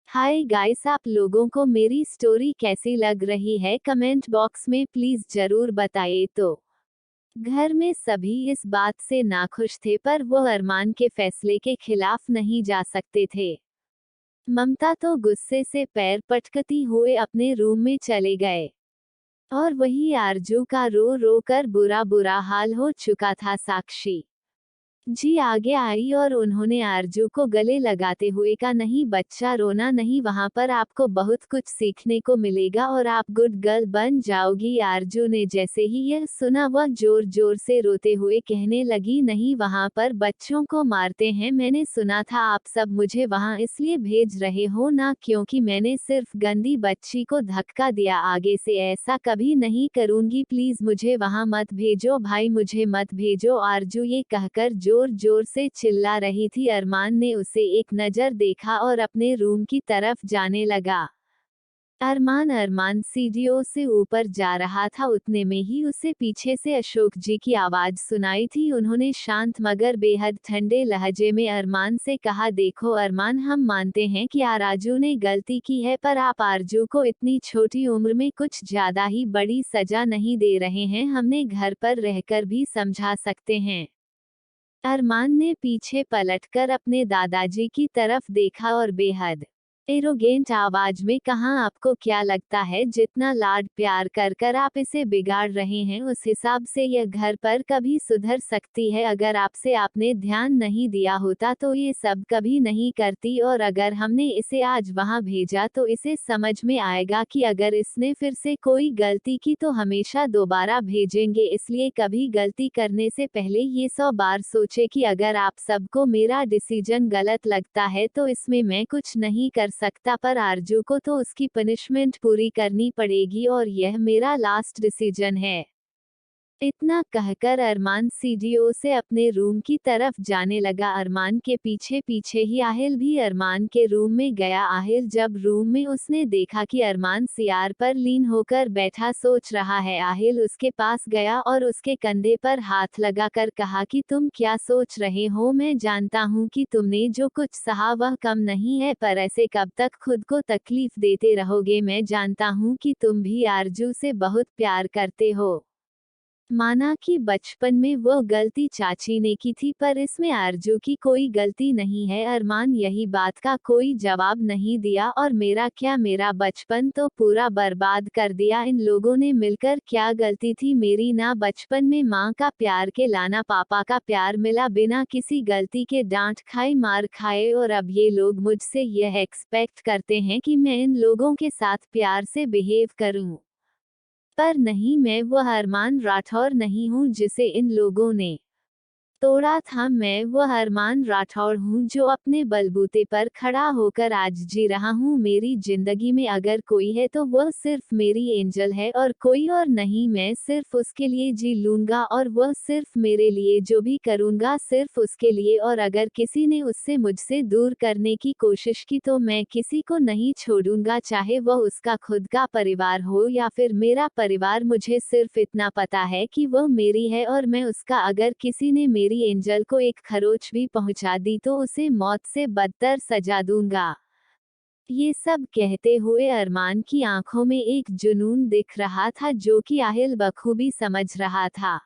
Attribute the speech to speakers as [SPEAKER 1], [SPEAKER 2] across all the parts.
[SPEAKER 1] Hi guys, आप लोगों को मेरी स्टोरी कैसी लग रही है कमेंट बॉक्स में प्लीज जरूर बताइए। तो घर में सभी इस बात से नाखुश थे, पर वो अरमान के फैसले के खिलाफ नहीं जा सकते थे। ममता तो गुस्से से पैर पटकती हुए अपने रूम में चले गए और वही आरजू का रो रो कर बुरा बुरा हाल हो चुका था। साक्षी जी आगे आई और उन्होंने आरजू को गले लगाते हुए कहा, नहीं बच्चा, रोना नहीं, वहां पर आपको बहुत कुछ सीखने को मिलेगा और आप गुड गर्ल बन जाओगी। आरजू ने जैसे ही यह सुना वह जोर जोर से रोते हुए कहने लगी, नहीं, वहां पर बच्चों को मारते हैं। मैंने सुना था आप सब मुझे वहां इसलिए भेज रहे हो ना क्योंकि मैंने सिर्फ गंदी बच्ची को धक्का दिया। आगे से ऐसा कभी नहीं करूंगी, प्लीज मुझे वहां मत भेजो भाई, मुझे मत भेजो। आरजू ये कहकर जोर जोर से चिल्ला रही थी। अरमान ने उसे एक नजर देखा और अपने रूम की तरफ जाने लगा। अरमान सीढ़ियों से ऊपर जा रहा था, उतने में ही उसे पीछे से अशोक जी की आवाज सुनाई थी। उन्होंने शांत मगर बेहद ठंडे लहजे में अरमान से कहा, देखो अरमान, हम मानते हैं कि आरजू ने गलती की है, पर आप आरजू को इतनी छोटी उम्र में कुछ ज्यादा ही बड़ी सजा नहीं दे रहे हैं। हमने घर पर रहकर भी समझा सकते हैं। अरमान ने पीछे पलटकर अपने दादाजी की तरफ देखा और बेहद एरोगेंट आवाज में कहा, आपको क्या लगता है जितना लाड प्यार कर कर आप इसे बिगाड़ रहे हैं उस हिसाब से यह घर पर कभी सुधर सकती है? अगर आपसे आपने ध्यान नहीं दिया होता तो ये सब कभी नहीं करती, और अगर हमने इसे आज वहां भेजा तो इसे समझ में आएगा कि अगर इसने फिर से कोई गलती की तो हमेशा दोबारा भेजेंगे। इसलिए कभी गलती करने से पहले ये 100 बार सोचे कि अगर आप सबको मेरा डिसीजन गलत लगता है तो इसमें मैं कुछ नहीं कर सकता, पर आरजू को तो उसकी पनिशमेंट पूरी करनी पड़ेगी और यह मेरा लास्ट डिसीजन है। इतना कहकर अरमान सीढ़ियों से अपने रूम की तरफ जाने लगा। अरमान के पीछे पीछे ही आहिल भी अरमान के रूम में गया। आहिल जब रूम में उसने देखा कि अरमान सियार पर लीन होकर बैठा सोच रहा है, आहिल उसके पास गया और उसके कंधे पर हाथ लगाकर कहा कि तुम क्या सोच रहे हो? मैं जानता हूँ कि तुमने जो कुछ सहा वह कम नहीं है, पर ऐसे कब तक खुद को तकलीफ देते रहोगे? मैं जानता हूँ कि तुम भी आरजू से बहुत प्यार करते हो। माना कि बचपन में वो गलती चाची ने की थी, पर इसमें आरजू की कोई गलती नहीं है। अरमान यही बात का कोई जवाब नहीं दिया। और मेरा क्या, मेरा बचपन तो पूरा बर्बाद कर दिया इन लोगों ने मिलकर। क्या गलती थी मेरी? ना बचपन में माँ का प्यार के लाना पापा का प्यार मिला बिना किसी गलती के, डांट खाई मार खाए, और अब ये लोग मुझसे यह एक्सपेक्ट करते हैं कि मैं इन लोगों के साथ प्यार से बिहेव करूं। पर नहीं, मैं वह अरमान राठौर नहीं हूँ जिसे इन लोगों ने तोड़ा था। मैं वह अरमान राठौर हूँ जो अपने बलबूते पर खड़ा होकर आज जी रहा हूँ। मेरी जिंदगी में अगर कोई है तो वह सिर्फ मेरी एंजल है और कोई और नहीं। मैं सिर्फ उसके लिए जी लूंगा और वह सिर्फ मेरे लिए, जो भी करूंगा सिर्फ उसके लिए। और अगर किसी ने उससे मुझसे दूर करने की कोशिश की तो मैं किसी को नहीं छोड़ूंगा, चाहे वह उसका खुद का परिवार हो या फिर मेरा परिवार। मुझे सिर्फ इतना पता है कि वह मेरी है और मैं उसका। अगर किसी ने मेरी एंजल को एक खरोच भी पहुंचा दी तो उसे मौत से बदतर सजा दूंगा। ये सब कहते हुए अरमान की आंखों में एक जुनून दिख रहा था जो कि आहिल बखूबी समझ रहा था।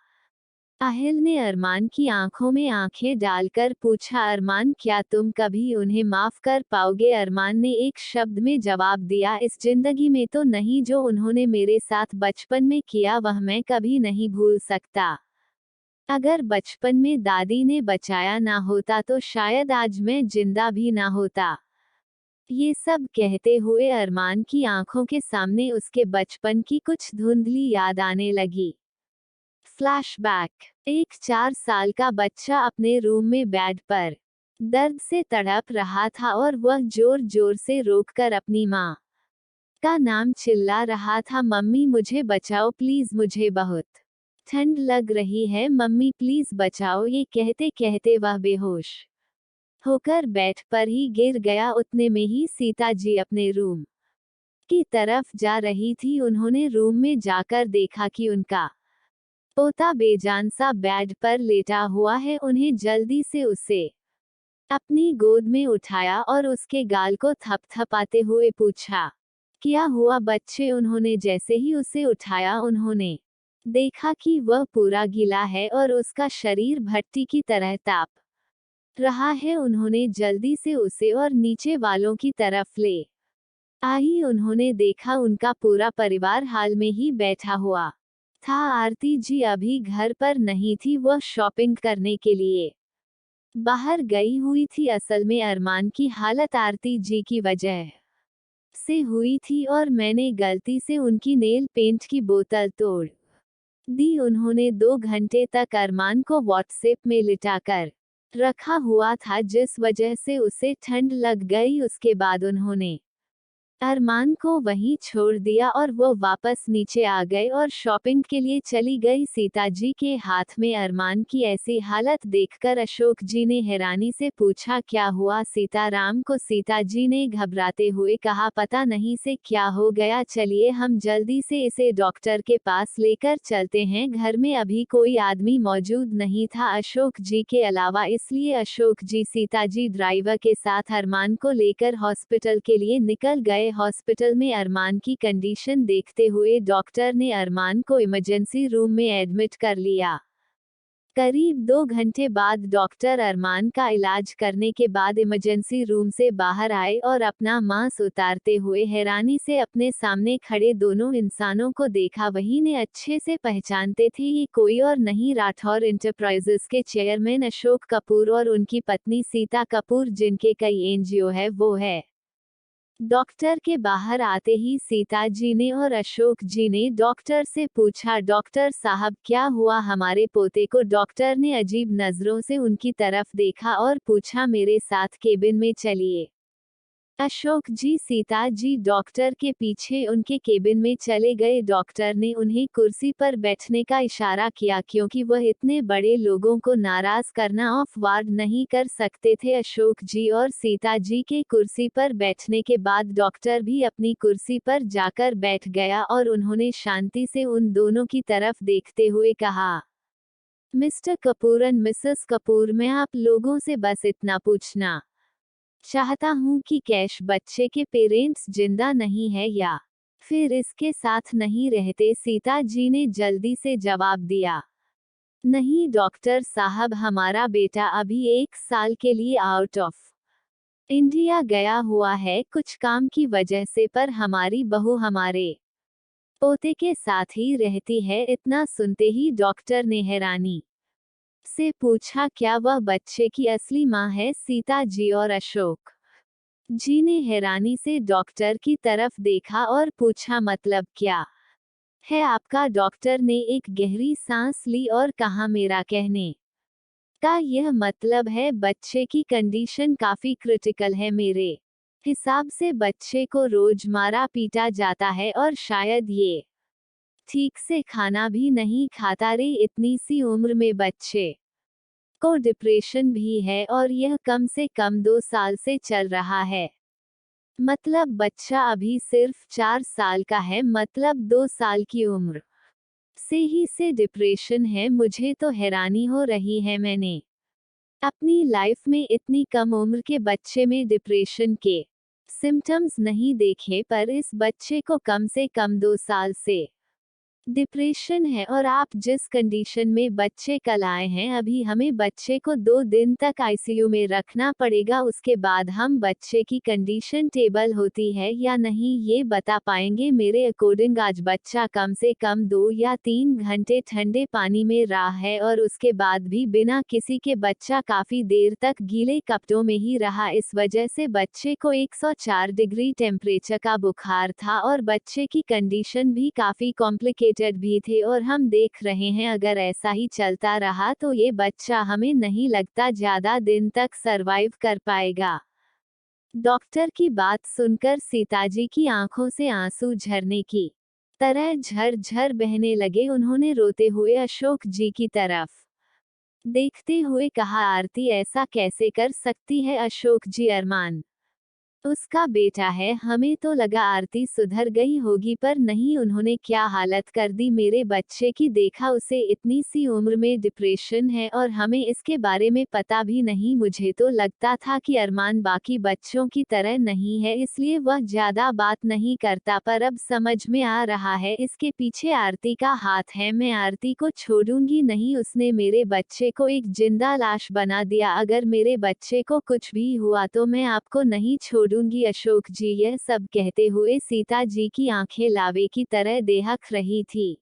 [SPEAKER 1] आहिल ने अरमान की आंखों में आंखें डालकर पूछा, अरमान, क्या तुम कभी उन्हें माफ कर पाओगे? अरमान ने एक शब्द में जवाब दिया, इस जिंदगी में तो नहीं। जो उन्होंने मेरे साथ बचपन में किया वह मैं कभी नहीं भूल सकता। अगर बचपन में दादी ने बचाया ना होता तो शायद आज मैं जिंदा भी ना होता। ये सब कहते हुए अरमान की आंखों के सामने उसके बचपन की कुछ धुंधली याद आने लगी। फ्लैशबैक। एक 4 साल का बच्चा अपने रूम में बेड पर दर्द से तड़प रहा था और वह जोर जोर से रोककर अपनी माँ का नाम चिल्ला रहा था, मम्मी मुझे बचाओ प्लीज, मुझे बहुत ठंड लग रही है, मम्मी प्लीज बचाओ। ये कहते कहते वह बेहोश होकर बेड पर ही गिर गया। उतने में ही सीता जी अपने रूम की तरफ जा रही थी। उन्होंने रूम में जाकर देखा कि उनका पोता बेजान सा बेड पर लेटा हुआ है। उन्हें जल्दी से उसे अपनी गोद में उठाया और उसके गाल को थपथपाते हुए पूछा, क्या हुआ बच्चे? उन्होंने जैसे ही उसे उठाया उन्होंने देखा कि वह पूरा गीला है और उसका शरीर भट्टी की तरह ताप रहा है। उन्होंने जल्दी से उसे और नीचे वालों की तरफ ले आई। उन्होंने देखा उनका पूरा परिवार हाल में ही बैठा हुआ था। आरती जी अभी घर पर नहीं थी, वह शॉपिंग करने के लिए बाहर गई हुई थी। असल में अरमान की हालत आरती जी की वजह से हुई थी और मैंने गलती से उनकी नेल पेंट की बोतल तोड़ दी। उन्होंने 2 घंटे तक अरमान को व्हाट्सएप में लिटाकर रखा हुआ था, जिस वजह से उसे ठंड लग गई। उसके बाद उन्होंने अरमान को वहीं छोड़ दिया और वो वापस नीचे आ गए और शॉपिंग के लिए चली गई। सीता जी के हाथ में अरमान की ऐसी हालत देखकर अशोक जी ने हैरानी से पूछा, क्या हुआ सीताराम को? सीता जी ने घबराते हुए कहा, पता नहीं से क्या हो गया, चलिए हम जल्दी से इसे डॉक्टर के पास लेकर चलते हैं। घर में अभी कोई आदमी मौजूद नहीं था अशोक जी के अलावा, इसलिए अशोक जी सीता जी ड्राइवर के साथ अरमान को लेकर हॉस्पिटल के लिए निकल गए। हॉस्पिटल में अरमान की कंडीशन देखते हुए डॉक्टर ने अरमान को इमरजेंसी रूम में एडमिट कर लिया। करीब 2 घंटे बाद डॉक्टर अरमान का इलाज करने के बाद इमरजेंसी रूम से बाहर आए और अपना मास्क उतारते हुए हैरानी से अपने सामने खड़े दोनों इंसानों को देखा। वही ने अच्छे से पहचानते थे, ये कोई और नहीं राठौर इंटरप्राइजेस के चेयरमैन अशोक कपूर और उनकी पत्नी सीता कपूर, जिनके कई एनजीओ है, वो है। डॉक्टर के बाहर आते ही सीता जी ने और अशोक जी ने डॉक्टर से पूछा, डॉक्टर साहब क्या हुआ हमारे पोते को? डॉक्टर ने अजीब नजरों से उनकी तरफ देखा और पूछा, मेरे साथ केबिन में चलिए। अशोक जी सीता जी डॉक्टर के पीछे उनके केबिन में चले गए। डॉक्टर ने उन्हें कुर्सी पर बैठने का इशारा किया, क्योंकि वह इतने बड़े लोगों को नाराज करना ऑफ वार्ड नहीं कर सकते थे। अशोक जी और सीता जी के कुर्सी पर बैठने के बाद डॉक्टर भी अपनी कुर्सी पर जाकर बैठ गया और उन्होंने शांति से उन दोनों की तरफ देखते हुए कहा, mister Kapoor and Mrs Kapoor, मैं आप लोगों से बस इतना पूछना चाहता हूँ कि कैश बच्चे के पेरेंट्स जिंदा नहीं है या फिर इसके साथ नहीं रहते? सीता जी ने जल्दी से जवाब दिया, नहीं डॉक्टर साहब, हमारा बेटा अभी 1 साल के लिए आउट ऑफ इंडिया गया हुआ है कुछ काम की वजह से, पर हमारी बहू हमारे पोते के साथ ही रहती है। इतना सुनते ही डॉक्टर ने हैरानी से पूछा, क्या वह बच्चे की असली मां है? सीता जी और अशोक जी ने हैरानी से डॉक्टर की तरफ देखा और पूछा, मतलब क्या है आपका? डॉक्टर ने एक गहरी सांस ली और कहा, मेरा कहने का यह मतलब है बच्चे की कंडीशन काफी क्रिटिकल है। मेरे हिसाब से बच्चे को रोज मारा पीटा जाता है और शायद ये ठीक से खाना भी नहीं खाता। रे इतनी सी उम्र में बच्चे को डिप्रेशन भी है और यह कम से कम 2 साल से चल रहा है। मतलब बच्चा अभी सिर्फ 4 साल का है, मतलब 2 साल की उम्र से डिप्रेशन है। मुझे तो हैरानी हो रही है, मैंने अपनी लाइफ में इतनी कम उम्र के बच्चे में डिप्रेशन के सिम्टम्स नहीं देखे, पर इस बच्चे को कम से कम 2 साल से डिप्रेशन है। और आप जिस कंडीशन में बच्चे कल आए हैं, अभी हमें बच्चे को 2 दिन तक आईसीयू में रखना पड़ेगा, उसके बाद हम बच्चे की कंडीशन टेबल होती है या नहीं ये बता पाएंगे। मेरे अकॉर्डिंग आज बच्चा कम से कम 2 या 3 घंटे ठंडे पानी में रहा है और उसके बाद भी बिना किसी के बच्चा काफी देर तक गीले कपड़ों में ही रहा। इस वजह से बच्चे को 104 डिग्री टेम्परेचर का बुखार था और बच्चे की कंडीशन भी काफी कॉम्प्लिकेटेड भी थे। और हम देख रहे हैं अगर ऐसा ही चलता रहा तो ये बच्चा हमें नहीं लगता ज्यादा दिन तक सरवाइव कर पाएगा। डॉक्टर की बात सुनकर सीताजी की आंखों से आंसू झरने की तरह झर-झर बहने लगे। उन्होंने रोते हुए अशोक जी की तरफ देखते हुए कहा, आरती ऐसा कैसे कर सकती है? अशोक जी, अरमान उसका बेटा है। हमें तो लगा आरती सुधर गई होगी, पर नहीं, उन्होंने क्या हालत कर दी मेरे बच्चे की। देखा उसे इतनी सी उम्र में डिप्रेशन है और हमें इसके बारे में पता भी नहीं। मुझे तो लगता था कि अरमान बाकी बच्चों की तरह नहीं है, इसलिए वह ज्यादा बात नहीं करता, पर अब समझ में आ रहा है इसके पीछे आरती का हाथ है। मैं आरती को छोड़ूंगी नहीं, उसने मेरे बच्चे को एक जिंदा लाश बना दिया। अगर मेरे बच्चे को कुछ भी हुआ तो मैं आपको नहीं छोड़ूंगी अशोक जी। यह सब कहते हुए सीता जी की आंखें लावे की तरह दहक रही थी।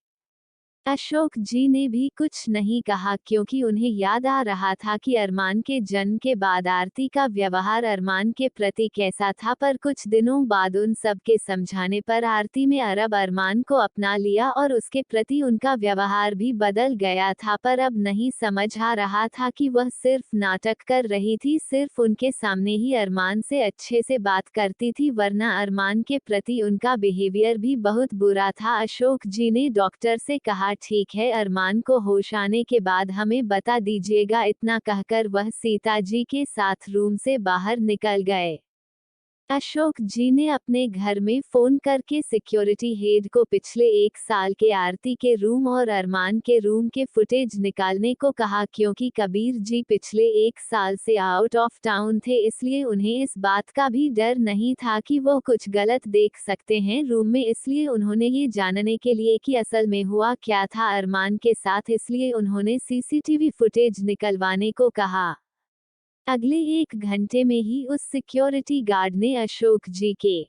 [SPEAKER 1] अशोक जी ने भी कुछ नहीं कहा, क्योंकि उन्हें याद आ रहा था कि अरमान के जन्म के बाद आरती का व्यवहार अरमान के प्रति कैसा था। पर कुछ दिनों बाद उन सब के समझाने पर आरती में अरमान को अपना लिया और उसके प्रति उनका व्यवहार भी बदल गया था। पर अब नहीं समझ आ रहा था कि वह सिर्फ नाटक कर रही थी, सिर्फ उनके सामने ही अरमान से अच्छे से बात करती थी, वरना अरमान के प्रति उनका बिहेवियर भी बहुत बुरा था। अशोक जी ने डॉक्टर से कहा, ठीक है, अरमान को होश आने के बाद हमें बता दीजिएगा। इतना कहकर वह सीता जी के साथ रूम से बाहर निकल गए। अशोक जी ने अपने घर में फोन करके सिक्योरिटी हेड को पिछले 1 साल के आरती के रूम और अरमान के रूम के फुटेज निकालने को कहा, क्योंकि कबीर जी पिछले 1 साल से आउट ऑफ टाउन थे, इसलिए उन्हें इस बात का भी डर नहीं था कि वो कुछ गलत देख सकते हैं रूम में। इसलिए उन्होंने ये जानने के लिए कि असल में हुआ क्या था अरमान के साथ, इसलिए उन्होंने सीसीटीवी फुटेज निकलवाने को कहा। अगले 1 घंटे में ही उस सिक्योरिटी गार्ड ने अशोक जी के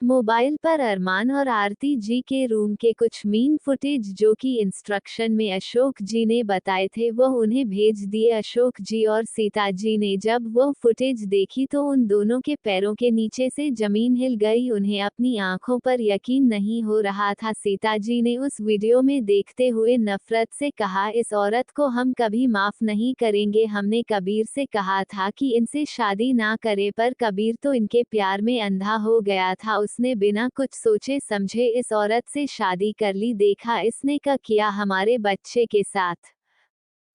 [SPEAKER 1] मोबाइल पर अरमान और आरती जी के रूम के कुछ मीन फुटेज, जो कि इंस्ट्रक्शन में अशोक जी ने बताए थे, वह उन्हें भेज दिए। अशोक जी और सीता जी ने जब वह फुटेज देखी तो उन दोनों के पैरों के नीचे से जमीन हिल गई। उन्हें अपनी आंखों पर यकीन नहीं हो रहा था। सीता जी ने उस वीडियो में देखते हुए नफरत से कहा, इस औरत को हम कभी माफ नहीं करेंगे। हमने कबीर से कहा था कि इनसे शादी ना करे, पर कबीर तो इनके प्यार में अंधा हो गया था, उसने बिना कुछ सोचे समझे इस औरत से शादी कर ली। देखा इसने क्या किया हमारे बच्चे के साथ।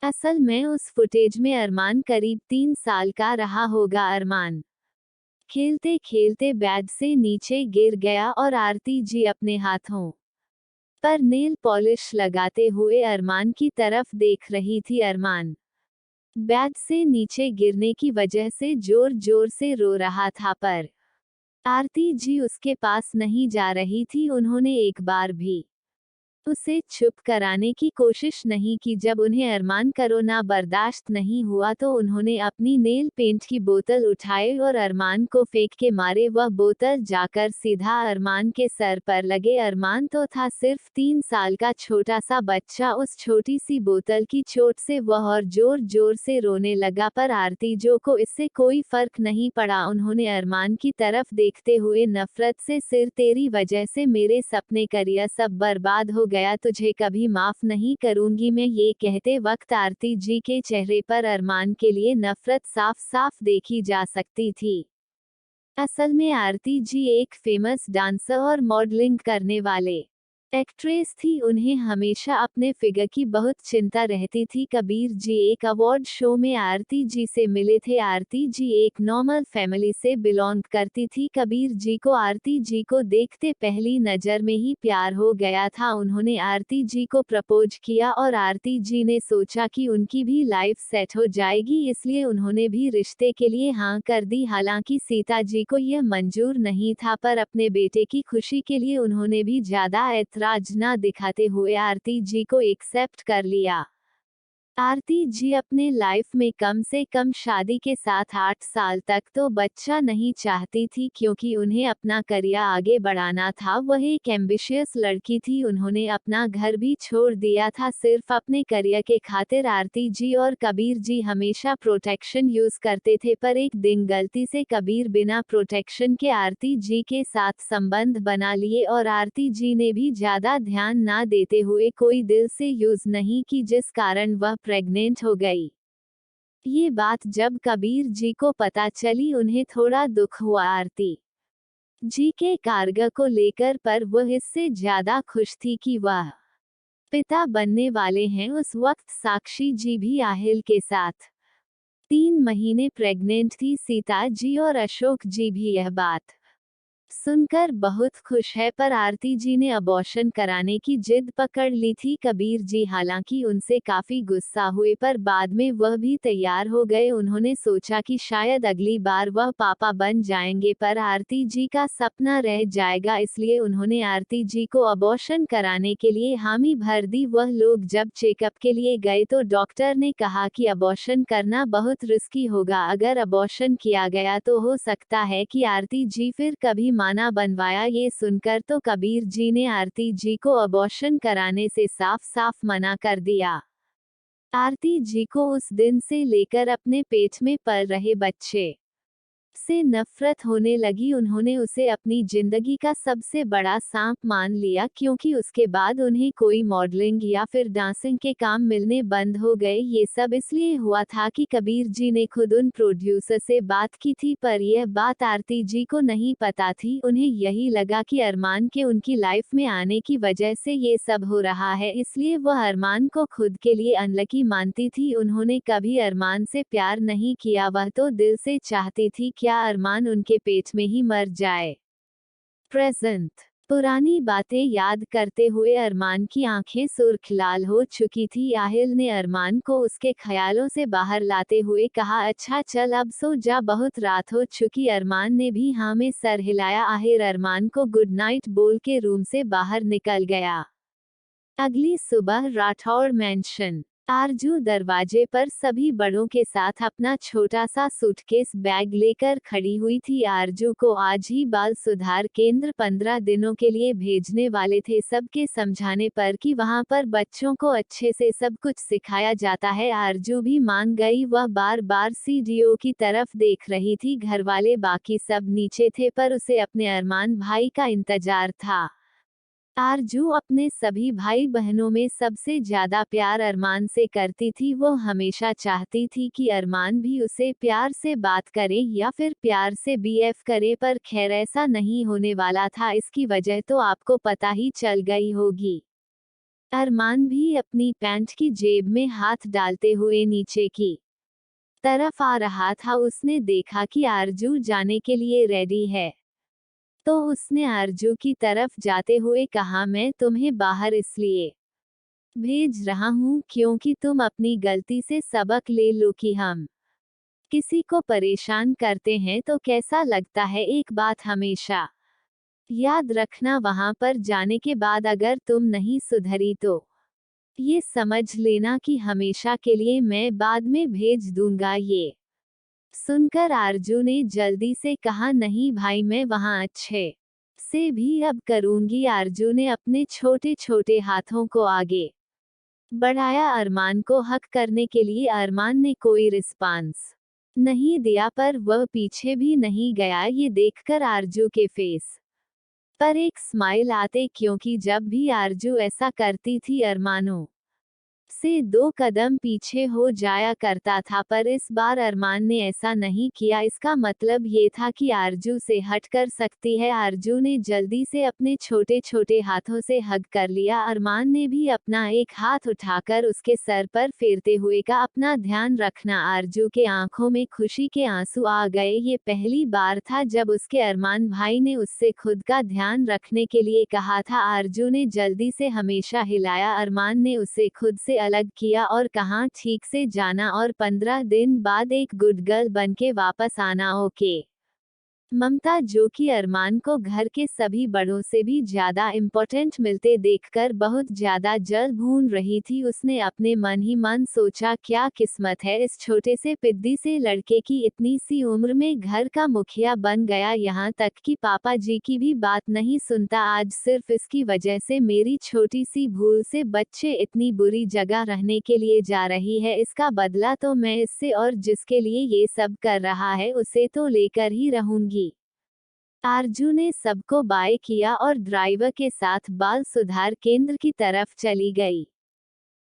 [SPEAKER 1] असल में उस फुटेज में अरमान करीब 3 साल का रहा होगा। अरमान खेलते खेलते बेड से नीचे गिर गया और आरती जी अपने हाथों पर नेल पॉलिश लगाते हुए अरमान की तरफ देख रही थी। अरमान बेड से नीचे गिरने की वजह से जोर जोर से रो रहा था, पर आरती जी उसके पास नहीं जा रही थी। उन्होंने एक बार भी उसे चुप कराने की कोशिश नहीं की। जब उन्हें अरमान का रोना बर्दाश्त नहीं हुआ तो उन्होंने अपनी नेल पेंट की बोतल उठाई और अरमान को फेंक के मारे। वह बोतल जाकर सीधा अरमान के सर पर लगे। अरमान तो था सिर्फ 3 साल का छोटा सा बच्चा, उस छोटी सी बोतल की चोट से वह और जोर जोर से रोने लगा, पर आरती जो को इससे कोई फर्क नहीं पड़ा। उन्होंने अरमान की तरफ देखते हुए नफरत से, सिर तेरी वजह से मेरे सपने करियर सब बर्बाद हो गया, तुझे कभी माफ नहीं करूंगी मैं। ये कहते वक्त आरती जी के चेहरे पर अरमान के लिए नफरत साफ साफ देखी जा सकती थी। असल में आरती जी एक फेमस डांसर और मॉडलिंग करने वाले एक्ट्रेस थी। उन्हें हमेशा अपने फिगर की बहुत चिंता रहती थी। कबीर जी एक अवार्ड शो में आरती जी से मिले थे। आरती जी एक नॉर्मल फैमिली से बिलोंग करती थी। कबीर जी को आरती जी को देखते पहली नजर में ही प्यार हो गया था। उन्होंने आरती जी को प्रपोज किया और आरती जी ने सोचा कि उनकी भी लाइफ सेट हो जाएगी, इसलिए उन्होंने भी रिश्ते के लिए हाँ कर दी। हालांकि सीता जी को यह मंजूर नहीं था, पर अपने बेटे की खुशी के लिए उन्होंने भी ज्यादा राज ना दिखाते हुए आरती जी को एक्सेप्ट कर लिया। आरती जी अपने लाइफ में कम से कम शादी के साथ 8 साल तक तो बच्चा नहीं चाहती थी, क्योंकि उन्हें अपना करियर आगे बढ़ाना था। वह एक एम्बिशियस लड़की थी। उन्होंने अपना घर भी छोड़ दिया था सिर्फ अपने करियर के खातिर। आरती जी और कबीर जी हमेशा प्रोटेक्शन यूज करते थे, पर एक दिन गलती से कबीर बिना प्रोटेक्शन के आरती जी के साथ संबंध बना लिए और आरती जी ने भी ज्यादा ध्यान ना देते हुए कोई दिल से यूज नहीं की, जिस कारण वह प्रेग्नेंट हो गई। ये बात जब कबीर जी को पता चली उन्हें थोड़ा दुख हुआ आरती जी के कार्य को लेकर, पर वह इससे ज्यादा खुश थी कि वह पिता बनने वाले हैं। उस वक्त साक्षी जी भी आहिल के साथ 3 महीने प्रेग्नेंट थी सीता जी और अशोक जी भी यह बात सुनकर बहुत खुश है, पर आरती जी ने अबॉर्शन कराने की जिद पकड़ ली थी। कबीर जी हालांकि उनसे काफी गुस्सा हुए, पर बाद में वह भी तैयार हो गए। उन्होंने सोचा कि शायद अगली बार वह पापा बन जाएंगे, पर आरती जी का सपना रह जाएगा, इसलिए उन्होंने आरती जी को अबॉर्शन कराने के लिए हामी भर दी। वह लोग जब चेकअप के लिए गए तो डॉक्टर ने कहा कि अबॉर्शन करना बहुत रिस्की होगा, अगर अबॉर्शन किया गया तो हो सकता है कि आरती जी फिर कभी माना बनवाया। ये सुनकर तो कबीर जी ने आरती जी को अबॉर्शन कराने से साफ साफ मना कर दिया। आरती जी को उस दिन से लेकर अपने पेट में पल रहे बच्चे से नफरत होने लगी। उन्होंने उसे अपनी जिंदगी का सबसे बड़ा सांप मान लिया, क्योंकि उसके बाद उन्हें कोई मॉडलिंग या फिर डांसिंग के काम मिलने बंद हो गए। ये सब इसलिए हुआ था कि कबीर जी ने खुद उन प्रोड्यूसर से बात की थी, पर यह बात आरती जी को नहीं पता थी। उन्हें यही लगा कि अरमान के उनकी लाइफ में आने की वजह से ये सब हो रहा है, इसलिए वह अरमान को खुद के लिए अनलकी मानती थी। उन्होंने कभी अरमान से प्यार नहीं किया, वह तो दिल से चाहती थी क्या अरमान उनके पेट में ही मर जाए। प्रेजेंट पुरानी बातें याद करते हुए अरमान की आंखें सुर्ख लाल हो चुकी थी। आहिल ने अरमान को उसके ख्यालों से बाहर लाते हुए कहा, अच्छा चल अब सो जा, बहुत रात हो चुकी। अरमान ने भी हाँ में सर हिलाया। आहिर अरमान को गुड नाइट बोल के रूम से बाहर निकल गया। अगली सुबह राठौड़ मैंशन। आरजू दरवाजे पर सभी बड़ों के साथ अपना छोटा सा सूटकेस बैग लेकर खड़ी हुई थी। आरजू को आज ही बाल सुधार केंद्र 15 दिनों के लिए भेजने वाले थे। सबके समझाने पर कि वहां पर बच्चों को अच्छे से सब कुछ सिखाया जाता है, आरजू भी मान गई। वह बार बार सीडीओ की तरफ देख रही थी। घरवाले बाकी सब नीचे थे, पर उसे अपने अरमान भाई का इंतजार था। आरजू अपने सभी भाई बहनों में सबसे ज्यादा प्यार अरमान से करती थी। वो हमेशा चाहती थी कि अरमान भी उसे प्यार से बात करे या फिर प्यार से बीएफ करे, पर खैर ऐसा नहीं होने वाला था। इसकी वजह तो आपको पता ही चल गई होगी। अरमान भी अपनी पैंट की जेब में हाथ डालते हुए नीचे की तरफ आ रहा था। उसने देखा कि आरजू जाने के लिए रेडी है, तो उसने आरजू की तरफ जाते हुए कहा, मैं तुम्हें बाहर इसलिए भेज रहा हूँ क्योंकि तुम अपनी गलती से सबक ले लो कि हम किसी को परेशान करते हैं तो कैसा लगता है। एक बात हमेशा याद रखना, वहां पर जाने के बाद अगर तुम नहीं सुधरी तो ये समझ लेना कि हमेशा के लिए मैं बाद में भेज दूंगा। ये सुनकर आरजू ने जल्दी से कहा, नहीं भाई, मैं वहां अच्छे से भी अब करूंगी। आरजू ने अपने छोटे छोटे हाथों को आगे बढ़ाया अरमान को हक करने के लिए। अरमान ने कोई रिस्पांस नहीं दिया, पर वह पीछे भी नहीं गया। ये देखकर आरजू के फेस पर एक स्माइल आते, क्योंकि जब भी आरजू ऐसा करती थी अरमानों से 2 कदम पीछे हो जाया करता था, पर इस बार अरमान ने ऐसा नहीं किया। इसका मतलब ये था कि आरजू से हट कर सकती है। आरजू ने जल्दी से अपने छोटे छोटे हाथों से हग कर लिया। अरमान ने भी अपना एक हाथ उठाकर उसके सर पर फेरते हुए कहा, अपना ध्यान रखना। आरजू के आंखों में खुशी के आंसू आ गए। ये पहली बार था जब उसके अरमान भाई ने उससे खुद का ध्यान रखने के लिए कहा था। आरजू ने जल्दी से हमेशा हिलाया। अरमान ने उसे खुद से अलग किया और कहा, ठीक से जाना और 15 दिन बाद एक गुड गर्ल बनके वापस आना, ओके। ममता, जो कि अरमान को घर के सभी बड़ों से भी ज्यादा इम्पोर्टेंट मिलते देखकर बहुत ज्यादा जल भून रही थी, उसने अपने मन ही मन सोचा, क्या किस्मत है इस छोटे से पिद्दी से लड़के की, इतनी सी उम्र में घर का मुखिया बन गया। यहाँ तक कि पापा जी की भी बात नहीं सुनता। आज सिर्फ इसकी वजह से मेरी छोटी सी भूल से बच्चे इतनी बुरी जगह रहने के लिए जा रही है। इसका बदला तो मैं इससे, और जिसके लिए ये सब कर रहा है उसे तो लेकर ही रहूंगी। आरजू ने सबको बाय किया और ड्राइवर के साथ बाल सुधार केंद्र की तरफ चली गई।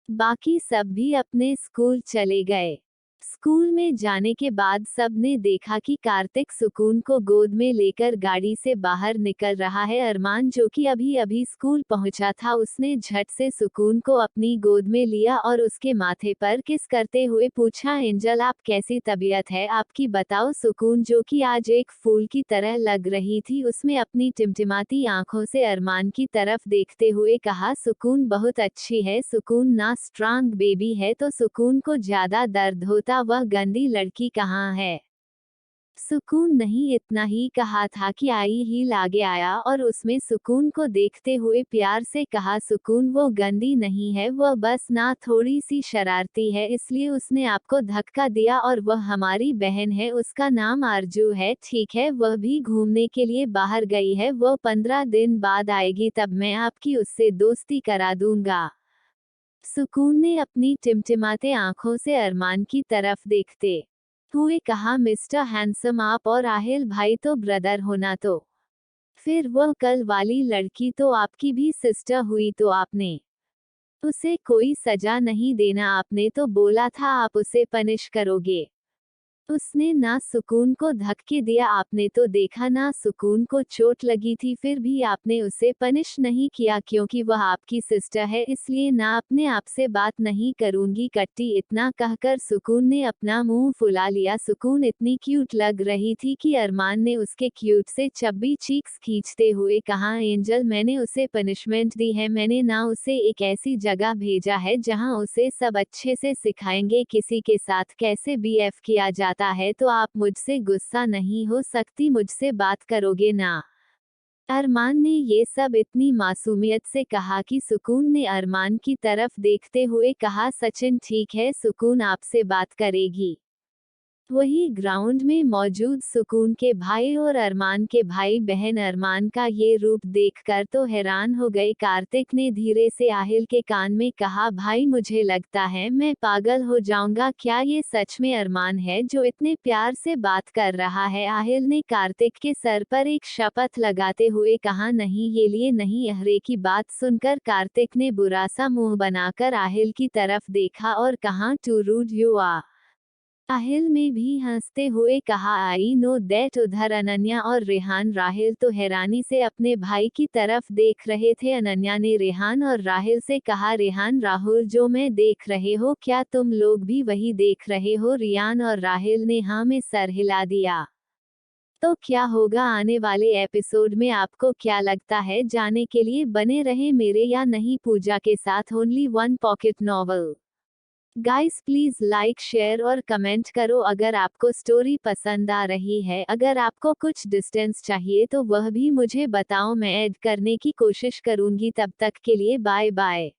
[SPEAKER 1] बाकी सब भी अपने स्कूल चले गए। स्कूल में जाने के बाद सबने देखा कि कार्तिक सुकून को गोद में लेकर गाड़ी से बाहर निकल रहा है। अरमान, जो कि अभी अभी स्कूल पहुंचा था, उसने झट से सुकून को अपनी गोद में लिया और उसके माथे पर किस करते हुए पूछा, एंजल, आप कैसी तबीयत है आपकी, बताओ। सुकून, जो कि आज एक फूल की तरह लग रही थी, उसमें अपनी टिमटिमाती आंखों से अरमान की तरफ देखते हुए कहा, सुकून बहुत अच्छी है। सुकून ना स्ट्रांग बेबी है तो सुकून को ज्यादा दर्द होता, वह गंदी लड़की कहाँ है। सुकून नहीं इतना ही कहा था कि आई ही आगे आया और उसमें सुकून को देखते हुए प्यार से कहा, सुकून, वो गंदी नहीं है, वह बस ना थोड़ी सी शरारती है, इसलिए उसने आपको धक्का दिया, और वह हमारी बहन है, उसका नाम आरजू है, ठीक है, वह भी घूमने के लिए बाहर गई है, वह 15 दिन बाद आएगी, तब मैं आपकी उससे दोस्ती करा दूंगा। सुकून ने अपनी टिमटिमाते आंखों से अरमान की तरफ देखते हुए कहा, मिस्टर हैंडसम, आप और आहिल भाई तो ब्रदर होना तो फिर वह कल वाली लड़की तो आपकी भी सिस्टर हुई, तो आपने उसे कोई सजा नहीं देना, आपने तो बोला था आप उसे पनिश करोगे। उसने ना सुकून को धक्के दिया, आपने तो देखा ना सुकून को चोट लगी थी, फिर भी आपने उसे पनिश नहीं किया, क्योंकि वह आपकी सिस्टर है, इसलिए ना अपने आप से बात नहीं करूंगी कट्टी। इतना कहकर सुकून ने अपना मुंह फुला लिया। सुकून इतनी क्यूट लग रही थी कि अरमान ने उसके क्यूट से चब्बी चीक्स खींचते हुए कहा, एंजल, मैंने उसे पनिशमेंट दी है, मैंने ना उसे एक ऐसी जगह भेजा है जहां उसे सब अच्छे से सिखाएंगे किसी के साथ कैसे बीएफ किया जाता है, तो आप मुझसे गुस्सा नहीं हो सकती, मुझसे बात करोगे ना। अरमान ने ये सब इतनी मासूमियत से कहा कि सुकून ने अरमान की तरफ देखते हुए कहा, सचिन ठीक है, सुकून आपसे बात करेगी। वही ग्राउंड में मौजूद सुकून के भाई और अरमान के भाई बहन अरमान का ये रूप देखकर तो हैरान हो गए। कार्तिक ने धीरे से आहिल के कान में कहा, भाई, मुझे लगता है मैं पागल हो जाऊंगा, क्या ये सच में अरमान है जो इतने प्यार से बात कर रहा है। आहिल ने कार्तिक के सर पर एक शपथ लगाते हुए कहा, नहीं, ये लिए नहीं। अहरे की बात सुनकर कार्तिक ने बुरा सा मुंह बनाकर आहिल की तरफ देखा और कहा, टू रूड यू आर। आहिल में भी हंसते हुए कहा, आई नो दैट। उधर अनन्या और रेहान राहिल तो हैरानी से अपने भाई की तरफ देख रहे थे। अनन्या ने रेहान और राहिल से कहा, रेहान, राहुल जो मैं देख रहे हो, क्या तुम लोग भी वही देख रहे हो। रियान और राहिल ने हाँ में सर हिला दिया। तो क्या होगा आने वाले एपिसोड में, आपको क्या लगता है, जाने के लिए बने रहे मेरे या नहीं पूजा के साथ only one pocket novel. Guys, please like, share और कमेंट करो अगर आपको स्टोरी पसंद आ रही है। अगर आपको कुछ डिस्टेंस चाहिए तो वह भी मुझे बताओ, मैं ऐड करने की कोशिश करूंगी। तब तक के लिए बाय बाय।